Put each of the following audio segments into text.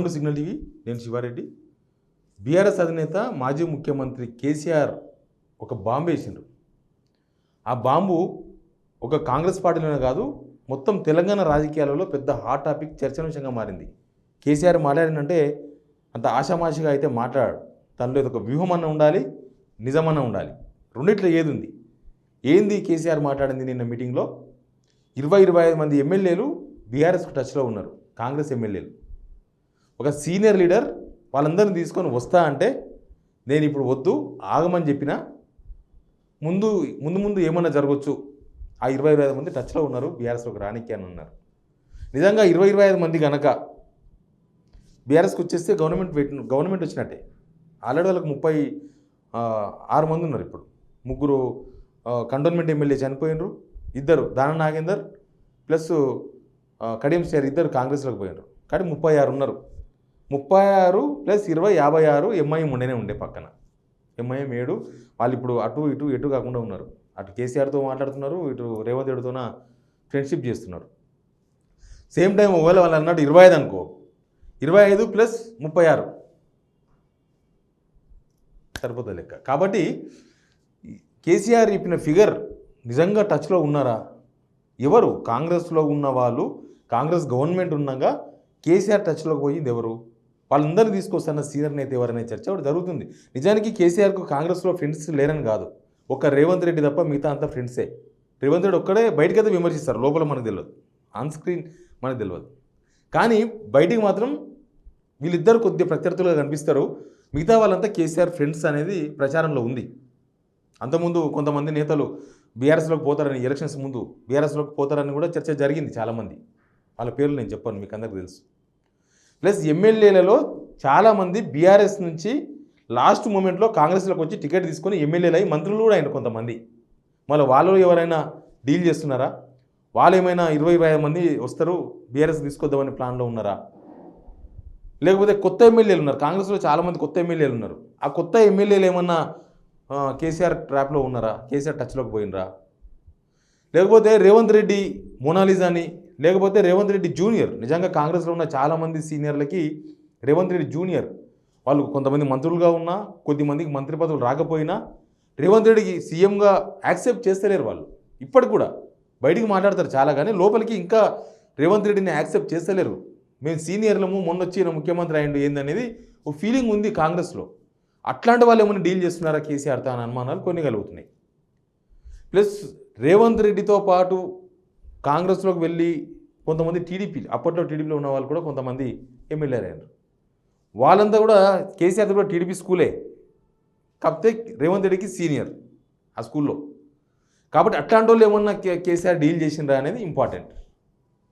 Welcome to signal TV. నేను Sivareddy. BRS అధినేత మాజీ ముఖ్యమంత్రి కేసీఆర్ ఒక బాంబు వేసిండ్రు. ఆ బాంబు ఒక కాంగ్రెస్ పార్టీలోనే కాదు, మొత్తం తెలంగాణ రాజకీయాలలో పెద్ద హాట్ టాపిక్, చర్చనీయాంశంగా మారింది. కేసీఆర్ మాట్లాడిందంటే అంత ఆషామాషిగా అయితే మాట్లాడాడు. తనలో ఒక వ్యూహం అన్న ఉండాలి, నిజమన్న ఉండాలి. రెండిట్లో ఏది ఉంది? ఏంది కేసీఆర్ మాట్లాడింది నిన్న మీటింగ్లో? 25 మంది ఎమ్మెల్యేలు బీఆర్ఎస్కు టచ్లో ఉన్నారు, కాంగ్రెస్ ఎమ్మెల్యేలు. ఒక సీనియర్ లీడర్ వాళ్ళందరినీ తీసుకొని వస్తా అంటే నేను ఇప్పుడు వద్దు, ఆగమని చెప్పినా ముందు ముందు ఏమన్నా జరగవచ్చు. ఆ 25 మంది టచ్లో ఉన్నారు, బీఆర్ఎస్లోకి రానికి అని ఉన్నారు. నిజంగా 25 మంది కనుక బీఆర్ఎస్కి వచ్చేస్తే గవర్నమెంట్ వచ్చినట్టే. ఆల్రెడీ వాళ్ళకి 36 మంది ఉన్నారు. ఇప్పుడు 3 cantonment MLA చనిపోయినరు, 2 Danam Nagender plus Kadiyam Srihari 2 కాంగ్రెస్లోకి పోయినరు. కానీ 36 ఉన్నారు. 36 ప్లస్ 20 56 ఎంఐఎం ఉండే పక్కన. ఎంఐఎం 7. వాళ్ళు ఇప్పుడు అటు ఎటు కాకుండా ఉన్నారు. అటు కేసీఆర్తో మాట్లాడుతున్నారు, ఇటు రేవంత్ రెడ్డితోన ఫ్రెండ్షిప్ చేస్తున్నారు. సేమ్ టైం ఒకవేళ వాళ్ళు అన్నట్టు 25 అనుకో, 25 ప్లస్ 36 సరిపోతుంది లెక్క. కాబట్టి కేసీఆర్ చెప్పిన ఫిగర్ నిజంగా టచ్లో ఉన్నారా? ఎవరు? కాంగ్రెస్లో ఉన్న వాళ్ళు, కాంగ్రెస్ గవర్నమెంట్ ఉన్నాగా కేసీఆర్ టచ్లోకి పోయింది ఎవరు? వాళ్ళందరూ తీసుకొస్తున్న సీనియర్ నేత ఎవరనే చర్చ ఒకటి జరుగుతుంది. నిజానికి కేసీఆర్కు కాంగ్రెస్లో ఫ్రెండ్స్ లేరని కాదు, ఒక రేవంత్ రెడ్డి తప్ప మిగతా అంతా ఫ్రెండ్సే. రేవంత్ రెడ్డి ఒక్కడే బయటకైతే విమర్శిస్తారు, లోపల మనకు తెలియదు, ఆన్ స్క్రీన్ మనకు తెలియదు. కానీ బయటికి మాత్రం వీళ్ళిద్దరు కొద్దిగా ప్రత్యర్థులుగా కనిపిస్తారు. మిగతా వాళ్ళంతా కేసీఆర్ ఫ్రెండ్స్ అనేది ప్రచారంలో ఉంది. అంతకుముందు కొంతమంది నేతలు బీఆర్ఎస్లోకి పోతారని, ఎలక్షన్స్ ముందు బీఆర్ఎస్లోకి పోతారని కూడా చర్చ జరిగింది. చాలామంది వాళ్ళ పేర్లు నేను చెప్పాను, మీకు అందరికీ తెలుసు. ప్లస్ ఎమ్మెల్యేలలో చాలామంది బీఆర్ఎస్ నుంచి లాస్ట్ మూమెంట్లో కాంగ్రెస్లోకి వచ్చి టికెట్ తీసుకొని ఎమ్మెల్యేలు అయ్యి మంత్రులు కూడా అయిన కొంతమంది. మళ్ళీ వాళ్ళు ఎవరైనా డీల్ చేస్తున్నారా? వాళ్ళు ఏమైనా 25 మంది వస్తారు బీఆర్ఎస్ తీసుకొద్దామని ప్లాన్లో ఉన్నారా? లేకపోతే కొత్త ఎమ్మెల్యేలు ఉన్నారు, కాంగ్రెస్లో చాలామంది కొత్త ఎమ్మెల్యేలు ఉన్నారు. ఆ కొత్త ఎమ్మెల్యేలు ఏమన్నా కేసీఆర్ ట్రాప్లో ఉన్నారా? కేసీఆర్ టచ్లోకి పోయినరా? లేకపోతే రేవంత్ రెడ్డి మోనాలిజాని, లేకపోతే రేవంత్ రెడ్డి జూనియర్. నిజంగా కాంగ్రెస్లో ఉన్న చాలామంది సీనియర్లకి రేవంత్ రెడ్డి జూనియర్. వాళ్ళు కొంతమంది మంత్రులుగా ఉన్నా, కొద్దిమందికి మంత్రి పదవులు రాకపోయినా రేవంత్ రెడ్డికి సీఎంగా యాక్సెప్ట్ చేస్తలేరు వాళ్ళు. ఇప్పటికి కూడా బయటికి మాట్లాడతారు చాలా, కానీ లోపలికి ఇంకా రేవంత్ రెడ్డిని యాక్సెప్ట్ చేస్తలేరు. మేము సీనియర్లము, మొన్న వచ్చిన ముఖ్యమంత్రి అయ్యిండు ఏందనేది ఒక ఫీలింగ్ ఉంది కాంగ్రెస్లో. అట్లాంటి వాళ్ళు ఏమైనా డీల్ చేస్తున్నారా కేసీఆర్తో అని అనుమానాలు కొన్ని కలుగుతున్నాయి. ప్లస్ రేవంత్ రెడ్డితో పాటు కాంగ్రెస్లోకి వెళ్ళి కొంతమంది అప్పట్లో టీడీపీలో ఉన్న వాళ్ళు కూడా కొంతమంది ఎమ్మెల్యేలు అయ్యారు. వాళ్ళంతా కూడా కేసీఆర్ కూడా టీడీపీ స్కూలే, కాకపోతే రేవంత్ రెడ్డికి సీనియర్ ఆ స్కూల్లో. కాబట్టి అట్లాంటి వాళ్ళు ఏమన్నా కేసీఆర్ డీల్ చేసిండ్రా అనేది ఇంపార్టెంట్.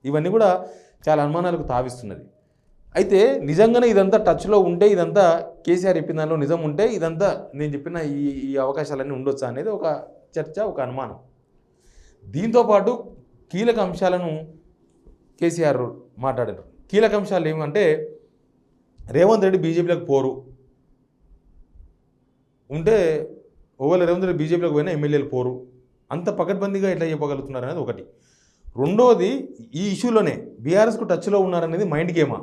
ఇవన్నీ కూడా చాలా అనుమానాలకు తావిస్తున్నది. అయితే నిజంగానే ఇదంతా టచ్లో ఉంటే, ఇదంతా కేసీఆర్ చెప్పిన దానిలో నిజం ఉంటే, ఇదంతా నేను చెప్పిన ఈ అవకాశాలన్నీ ఉండొచ్చా అనేది ఒక చర్చ, ఒక అనుమానం. దీంతోపాటు కీలక అంశాలను కేసీఆర్ మాట్లాడారు. కీలక అంశాలు ఏమంటే, రేవంత్ రెడ్డి బీజేపీలోకి పోరు ఉంటే, ఒకవేళ రేవంత్ రెడ్డి బీజేపీలోకి పోయినా ఎమ్మెల్యేలు పోరు, అంత పకడ్బందీగా ఎట్లా చెప్పగలుగుతున్నారు అనేది ఒకటి. రెండోది, ఈ ఇష్యూలోనే బీఆర్ఎస్కు టచ్లో ఉన్నారనేది మైండ్ గేమా?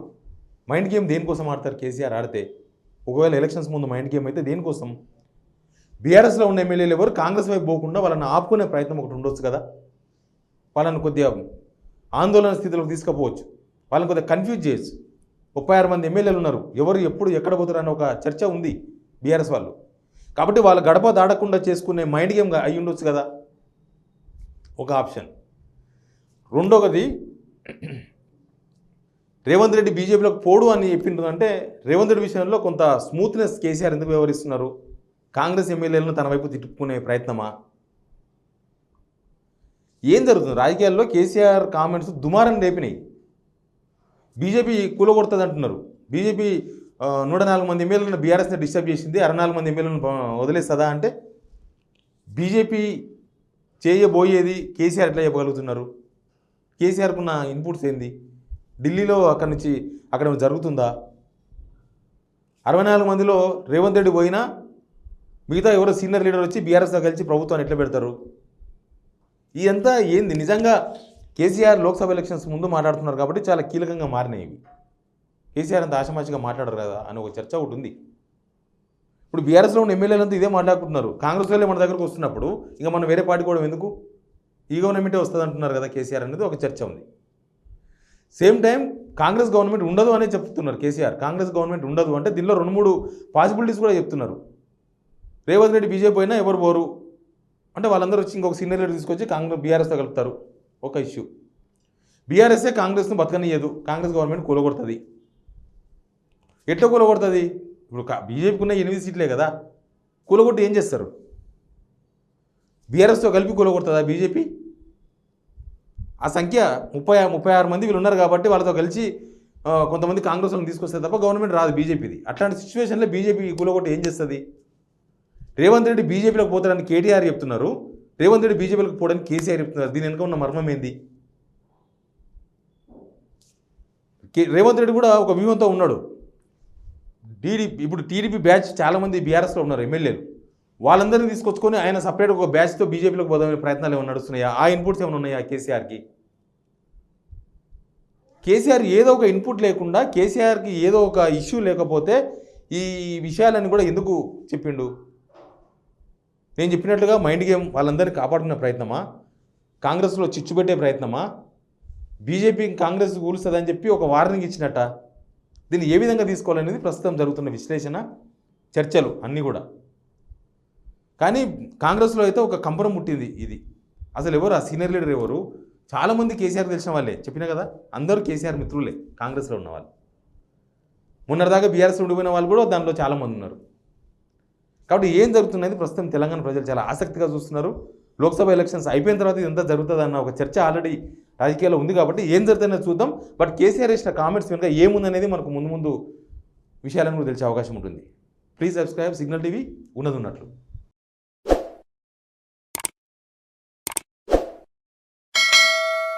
మైండ్ గేమ్ దేనికోసం ఆడతారు కేసీఆర్ ఆడితే? ఒకవేళ ఎలక్షన్స్ ముందు మైండ్ గేమ్ అయితే దేనికోసం? బీఆర్ఎస్లో ఉన్న ఎమ్మెల్యేలు ఎవరు కాంగ్రెస్ వైపు పోకుండా వాళ్ళని ఆపుకునే ప్రయత్నం ఒకటి ఉండొచ్చు కదా. వాళ్ళని కొద్దిగా ఆందోళన స్థితిలోకి తీసుకుపోవచ్చు, వాళ్ళని కొద్దిగా కన్ఫ్యూజ్ చేయొచ్చు. 36 మంది ఎమ్మెల్యేలు ఉన్నారు, ఎవరు ఎప్పుడు ఎక్కడ పోతారు అనే ఒక చర్చ ఉంది బీఆర్ఎస్ వాళ్ళు. కాబట్టి వాళ్ళు గడప దాడకుండా చేసుకునే మైండ్ గేమ్ అయి ఉండొచ్చు కదా, ఒక ఆప్షన్. రెండవది, రేవంత్ రెడ్డి బీజేపీలోకి పోడు అని చెప్పిందంటే రేవంత్ రెడ్డి విషయంలో కొంత స్మూత్నెస్ కేసీఆర్ ఎందుకు వ్యవహరిస్తున్నారు? కాంగ్రెస్ ఎమ్మెల్యేలను తన వైపు తిట్టుకునే ప్రయత్నమా? ఏం జరుగుతుంది రాజకీయాల్లో? కేసీఆర్ కామెంట్స్ దుమారం రేపినాయి. బీజేపీ కూలగొడుతుంది అంటున్నారు. బీజేపీ 104 మంది ఎమ్మెల్యేలను బీఆర్ఎస్ని డిస్టర్బ్ చేసింది, 64 మంది ఎమ్మెల్యేలను వదిలేస్తుందా అంటే బీజేపీ చేయబోయేది కేసీఆర్ ఎట్లా చెప్పగలుగుతున్నారు? కేసీఆర్కున్న ఇన్పుట్స్ ఏంది? ఢిల్లీలో అక్కడ జరుగుతుందా? 64 మందిలో రేవంత్ రెడ్డి పోయినా మిగతా ఎవరో సీనియర్ లీడర్ వచ్చి బీఆర్ఎస్తో కలిసి ప్రభుత్వాన్ని ఎట్లా పెడతారు? ఇదంతా ఏంది? నిజంగా కేసీఆర్ లోక్సభ ఎలక్షన్స్ ముందు మాట్లాడుతున్నారు కాబట్టి చాలా కీలకంగా మారినాయి ఇవి. కేసీఆర్ అంత ఆషమాషిగా మాట్లాడరు కదా అని ఒక చర్చ ఒకటి ఉంది. ఇప్పుడు బీఆర్ఎస్లో ఉన్న ఎమ్మెల్యేలంతా ఇదే మాట్లాడుకుంటున్నారు. కాంగ్రెస్లో మన దగ్గరకు వస్తున్నప్పుడు ఇంకా మనం వేరే పార్టీ కూడా ఎందుకు, ఈ గవర్నమెంటే వస్తుంది అంటున్నారు కదా కేసీఆర్ అనేది ఒక చర్చ ఉంది. సేమ్ టైం కాంగ్రెస్ గవర్నమెంట్ ఉండదు అనే చెప్తున్నారు కేసీఆర్. కాంగ్రెస్ గవర్నమెంట్ ఉండదు అంటే దీనిలో 2-3 పాసిబిలిటీస్ కూడా చెప్తున్నారు. రేవంత్ రెడ్డి బీజేపీ అయినా ఎవరు పోరు అంటే వాళ్ళందరూ వచ్చి ఇంకొక సీనియర్ లీడర్ తీసుకొచ్చి కాంగ్రెస్ బీఆర్ఎస్తో కలుపుతారు. ఒక ఇష్యూ. బీఆర్ఎస్ఏ కాంగ్రెస్ను బతకనియదు, కాంగ్రెస్ గవర్నమెంట్ కూలగొడుతుంది. ఎట్లా కూలగొడుతుంది? ఇప్పుడు బీజేపీకి ఉన్న 8 సీట్లే కదా, కూలగొట్టి ఏం చేస్తారు? బీఆర్ఎస్తో కలిపి కూలగొడుతుందా బీజేపీ? ఆ సంఖ్య 36 మంది వీళ్ళు ఉన్నారు కాబట్టి వాళ్ళతో కలిసి కొంతమంది కాంగ్రెస్లను తీసుకొస్తే తప్ప గవర్నమెంట్ రాదు బీజేపీది. అట్లాంటి సిచ్యువేషన్లో బీజేపీ కూలగొట్టి ఏం చేస్తుంది? రేవంత్ రెడ్డి బీజేపీలోకి పోతాడని కేటీఆర్ చెప్తున్నారు, రేవంత్ రెడ్డి బీజేపీలోకి పోవడానికి కేసీఆర్ చెప్తున్నారు. దీని వెనుక ఉన్న మర్మం ఏంది? రేవంత్ రెడ్డి కూడా ఒక వ్యూహంతో ఉన్నాడు. ఇప్పుడు టీడీపీ బ్యాచ్ చాలామంది బీఆర్ఎస్లో ఉన్నారు ఎమ్మెల్యేలు, వాళ్ళందరినీ తీసుకొచ్చుకొని ఆయన సపరేట్ ఒక బ్యాచ్తో బీజేపీలోకి పోదామనే ప్రయత్నాలు ఏమైనా నడుస్తున్నాయా? ఆ ఇన్పుట్స్ ఏమైనా ఉన్నాయా కేసీఆర్కి? కేసీఆర్ ఏదో ఒక ఇన్పుట్ లేకుండా, కేసీఆర్కి ఏదో ఒక ఇష్యూ లేకపోతే ఈ విషయాలన్నీ కూడా ఎందుకు చెప్పిండు? నేను చెప్పినట్లుగా మైండ్ గేమ్ వాళ్ళందరినీ కాపాడుకునే ప్రయత్నమా, కాంగ్రెస్లో చిచ్చు పెట్టే ప్రయత్నమా, బీజేపీ కాంగ్రెస్ కూలుస్తుందని చెప్పి ఒక వార్నింగ్ ఇచ్చినట్ట? దీన్ని ఏ విధంగా తీసుకోవాలనేది ప్రస్తుతం జరుగుతున్న విశ్లేషణ, చర్చలు అన్నీ కూడా. కానీ కాంగ్రెస్లో అయితే ఒక కంపరం ముట్టింది. ఇది అసలు ఎవరు ఆ సీనియర్ లీడర్ ఎవరు? చాలామంది కేసీఆర్ తెలిసిన వాళ్ళే, చెప్పినా కదా, అందరూ కేసీఆర్ మిత్రులే కాంగ్రెస్లో ఉన్నవాళ్ళు. మొన్నటిదాకా బీఆర్ఎస్లో ఉండిపోయిన వాళ్ళు కూడా దాంట్లో చాలామంది ఉన్నారు. కాబట్టి ఏం జరుగుతున్నది ప్రస్తుతం తెలంగాణ ప్రజలు చాలా ఆసక్తిగా చూస్తున్నారు. లోక్సభ ఎలక్షన్స్ అయిపోయిన తర్వాత ఇదంతా జరుగుతుందన్న ఒక చర్చ ఆల్రెడీ రాజకీయాల్లో ఉంది కాబట్టి ఏం జరుగుతుందో చూద్దాం. బట్ కేసీఆర్ ఇచ్చిన కామెంట్స్ వెనుక ఏముందనేది మనకు ముందు విషయాలను తెలిసే అవకాశం ఉంటుంది. ప్లీజ్ సబ్స్క్రైబ్ సిగ్నల్ టీవీ ఉన్నది ఉన్నట్లు.